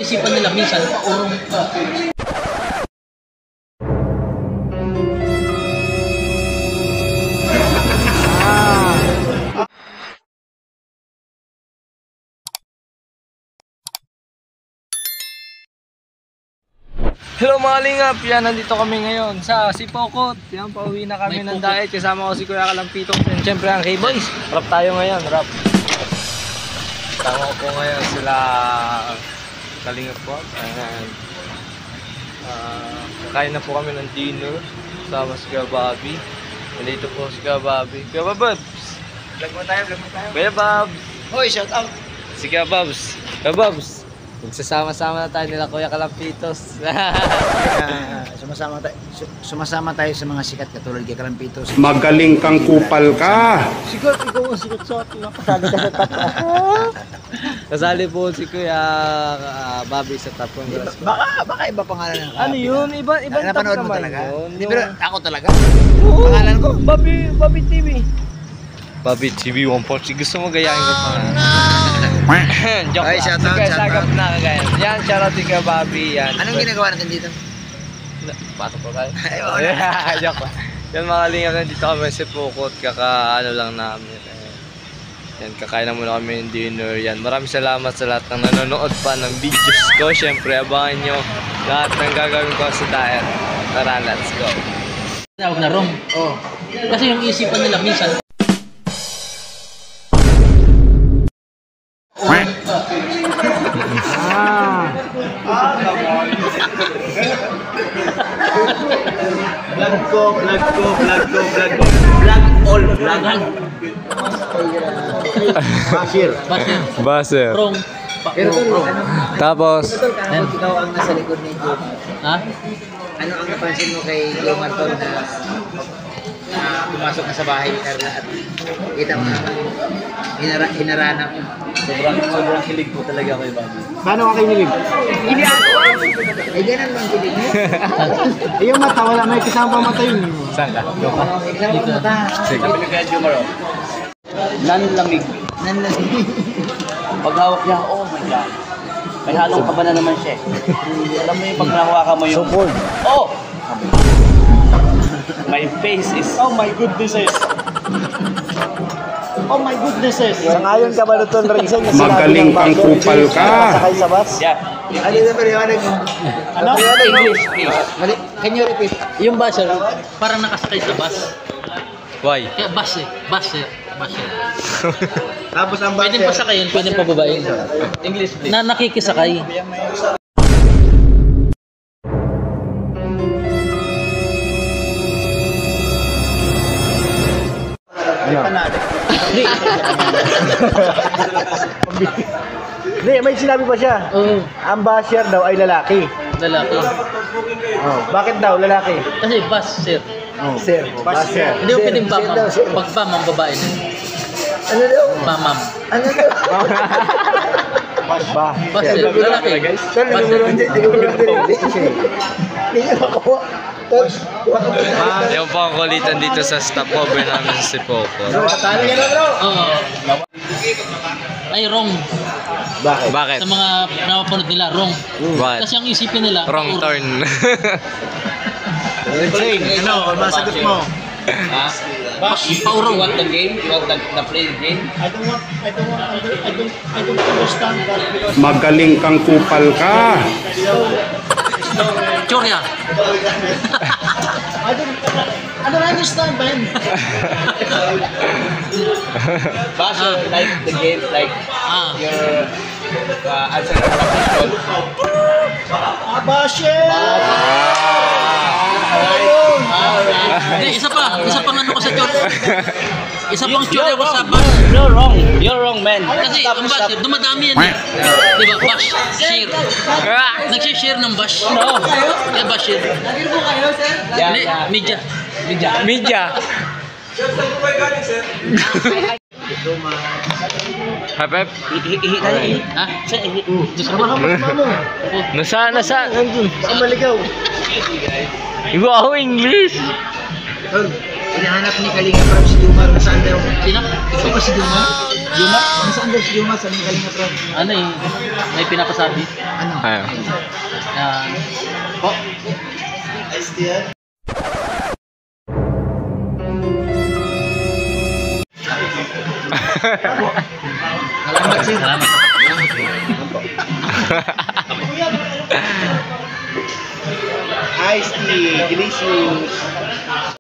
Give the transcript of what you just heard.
isipan nila minsan, urong ka. Hello mga lingap! Yan, nandito kami ngayon sa Sipokot. Yan, pauwi na kami ng diet. Kasama ko si Kuya Kalampito. And syempre ang K-Boys. Rap tayo ngayon, rap. Tama ko po ngayon sila Kalingap po. And kakain na po kami ng dinner. Kasama si Kuya Bobby. Nandito po si Kuya Bobby. Kuya Babs! Vlog mo tayo, vlog mo tayo. Kuya Babs! Hoy, shout out! Si Kuya Babs. Kuya Babs! Magsasama-sama na tayo nila Kuya Kalampitos. Sumasama tayo sa mga sikat katulad kay Kalampitos. Magaling kang kupal ka. Sikat, ikaw ang sikat sa atin. Kasali ka sa top. Kasali po si Kuya Bobby sa top. Baka iba pangalan ng Ano yun? Ibang top napanood mo naman talaga? yun. Hindi, pero ako talaga? Pangalan ko? Bobby TV. Bobby TV 140. Gusto mo gayahin ko pa? Joke Ay, lang. shout out, shout out. Na kagayan. Yan, shout out si Kuya Bobby. Yan. Anong ginagawa natin dito? Pasok po tayo. Ay, Joke lang. Yan mga lingap, nandito kami sa Pukot. Kaka-ano lang namin. Yan, kakain na muna kami ng dinner. Yan, maraming salamat sa lahat ng nanonood pa ng videos ko. Siyempre, abangan nyo lahat ng gagawin ko sa diet. Tara, let's go. Tawag na wrong. Oh. Kasi yung isipan nila minsan, Baser. wrong. Pero Wrong. Tapos, ikaw ang nasa likod ni Joe. Ha? Ano ang napansin mo kay Joe Marton na pumasok na sa bahay ni Carla at kita mo naman hinarana mo. sobrang hilig ko talaga kay Bobby. Paano ka kinilig? Ay, ganun bang kilig mo? Yung mata, wala may kasama pa mata yun. Saan ka? Ikaw ang mata. Sige. Nanlamig. Nanlasig. Pag hawak niya, oh my God. May halong kaba na naman siya. Alam mo yung pag nahawakan mo yung... Support. Oh! My face is... Oh my goodnesses! Oh my goodnesses! Sangayon ka ba nito Rizal? Magaling kang kupal ka. Sakay sa bus? Yeah. Ano yung paliwanag mo? Ano? English, please. Can you repeat? Yung bus, parang nakasakay sa bus. Why? Kaya bus eh. Bus eh. Bus eh. Tapos ang Pwede pa sakayin, pwede pa babayin. English, please. Na nakikisakay. Hindi, may sinabi pa siya. Oo. Ang basher daw ay lalaki. Lalaki. Oh, bakit daw lalaki? Kasi bus, sir. Oh, sir. Basher. Hindi ko pwedeng bamam. Pag bamam, babae na. Ano daw? Bamam. Ano daw? Bus, sir. Lalaki. Sir, hindi ko hindi ko makuha. Yung pang kulitan dito sa stopover namin sa Sipokot. Oo. Ay, wrong. Bakit? Sa mga napapanood nila, wrong. Bakit? Kasi ang isipin nila, Wrong turn. Ano, masagot mo? Paurong. You want the game? You want the play the game? I don't understand that because magaling kang kupal ka. Chorya. I don't understand, man. Bash, like the game, like your answer the question. Basher! Hindi, isa pang ano ko sa chorya. Isa pang chorya ko sa bash. You're wrong. You're wrong, man. Kasi ang bash, dumadami yan. Di ba, bash, share. Nag-share ng bash. Oo. Kaya bash share. Hindi, media. Media. Hapep? Ha? Sa ihi. Nasa? Nandun. Saan maligaw? Iba ako English. Hinahanap ni Kalinga Prab si Jumar. Nasaan daw? Sino? Ikaw ba si Jumar? Jumar? Nasaan daw si Jumar sa Kalinga Prab? Ano eh, may pinapasabi. Ano? Na, po, Salamat, sir. salamat. Iced tea, delicious.